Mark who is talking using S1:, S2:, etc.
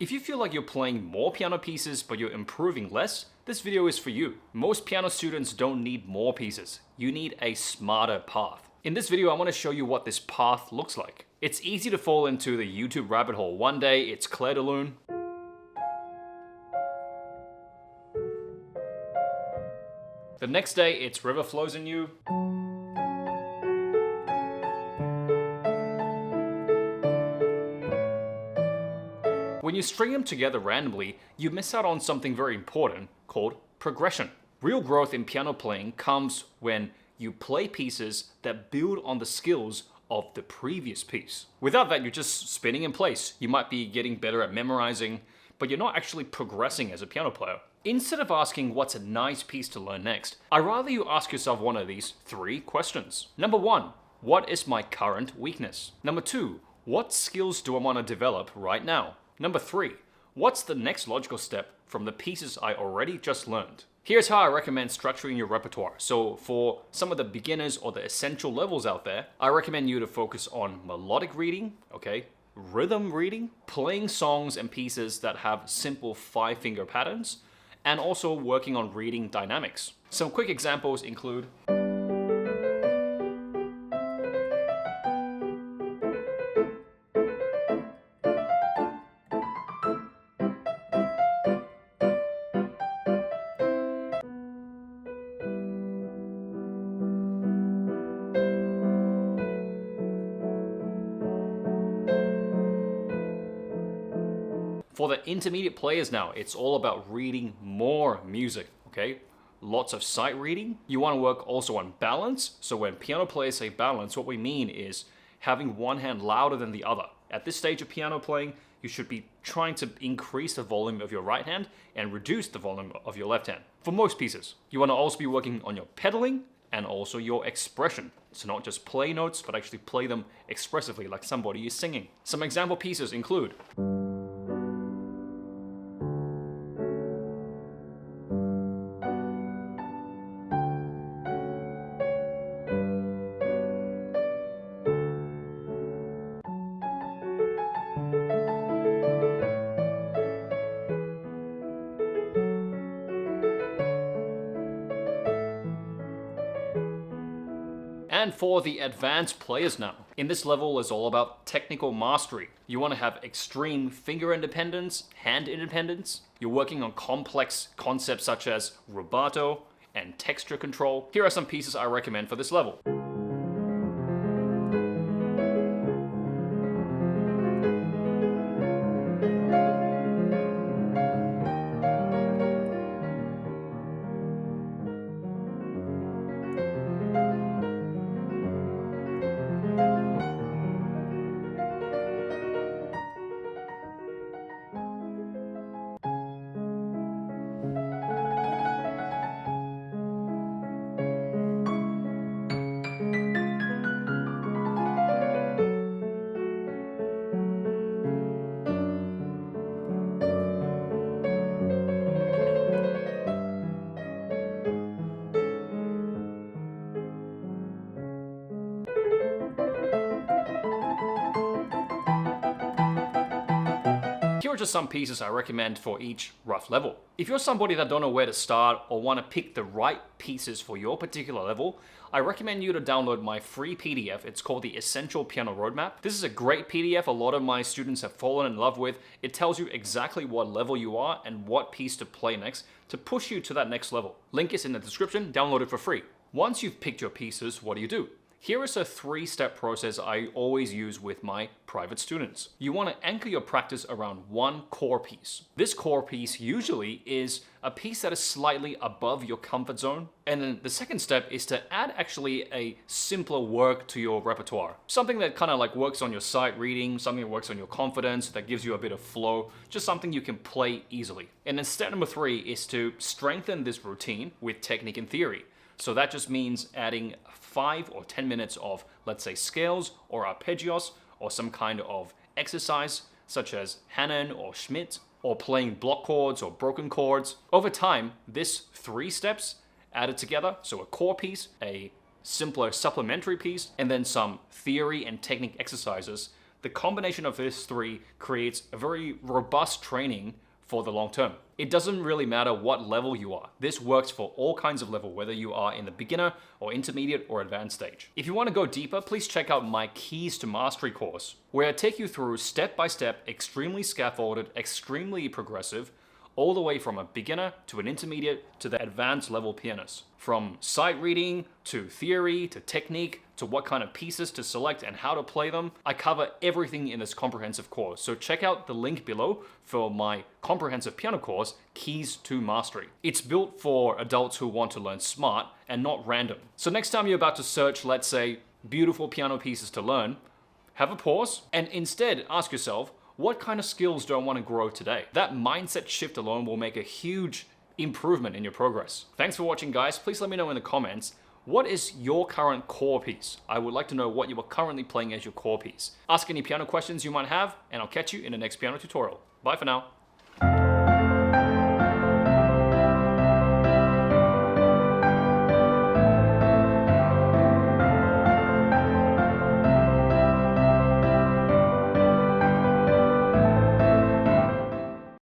S1: If you feel like you're playing more piano pieces but you're improving less, this video is for you. Most piano students don't need more pieces. You need a smarter path. In this video, I want to show you what this path looks like. It's easy to fall into the YouTube rabbit hole. One day it's Clair de Lune. The next day it's River Flows in You. When you string them together randomly, you miss out on something very important called progression. Real growth in piano playing comes when you play pieces that build on the skills of the previous piece. Without that, you're just spinning in place. You might be getting better at memorizing, but you're not actually progressing as a piano player. Instead of asking what's a nice piece to learn next, I'd rather you ask yourself one of these 3 questions. Number 1, what is my current weakness? Number 2, what skills do I want to develop right now? Number 3, what's the next logical step from the pieces I already just learned? Here's how I recommend structuring your repertoire. So for some of the beginners or the essential levels out there, I recommend you to focus on melodic reading, okay? Rhythm reading, playing songs and pieces that have simple 5-finger patterns, and also working on reading dynamics. Some quick examples include For the intermediate players now, it's all about reading more music, okay? Lots of sight reading. You want to work also on balance. So when piano players say balance, what we mean is having one hand louder than the other. At this stage of piano playing, you should be trying to increase the volume of your right hand and reduce the volume of your left hand. For most pieces, you want to also be working on your pedaling and also your expression. So not just play notes, but actually play them expressively like somebody is singing. Some example pieces include And for the advanced players now, in this level is all about technical mastery. You want to have extreme finger independence, hand independence. You're working on complex concepts such as rubato and texture control. Here are some pieces I recommend for this level. Here are just some pieces I recommend for each rough level. If you're somebody that don't know where to start or want to pick the right pieces for your particular level, I recommend you to download my free PDF. It's called the Essential Piano Roadmap. This is a great PDF a lot of my students have fallen in love with. It tells you exactly what level you are and what piece to play next to push you to that next level. Link is in the description, download it for free. Once you've picked your pieces, what do? Here is a 3-step process I always use with my private students. You want to anchor your practice around one core piece. This core piece usually is a piece that is slightly above your comfort zone. And then the second step is to add actually a simpler work to your repertoire. Something that kind of like works on your sight reading, something that works on your confidence, that gives you a bit of flow, just something you can play easily. And then step number 3 is to strengthen this routine with technique and theory. So that just means adding 5 or 10 minutes of, let's say, scales or arpeggios or some kind of exercise such as Hanon or Schmidt, or playing block chords or broken chords. Over time, this 3 steps added together, so a core piece, a simpler supplementary piece, and then some theory and technique exercises, The combination of these three creates a very robust training for the long term. It doesn't really matter what level you are. This works for all kinds of level, whether you are in the beginner or intermediate or advanced stage. If you want to go deeper, please check out my Keys to Mastery course, where I take you through step-by-step, extremely scaffolded, extremely progressive, all the way from a beginner to an intermediate to the advanced level pianist. From sight reading to theory to technique to what kind of pieces to select and how to play them, I cover everything in this comprehensive course. So check out the link below for my comprehensive piano course, Keys to Mastery. It's built for adults who want to learn smart and not random. So next time you're about to search, let's say, beautiful piano pieces to learn, have a pause and instead ask yourself, what kind of skills do I want to grow today? That mindset shift alone will make a huge improvement in your progress. Thanks for watching, guys. Please let me know in the comments, what is your current core piece? I would like to know what you are currently playing as your core piece. Ask any piano questions you might have, and I'll catch you in the next piano tutorial. Bye for now.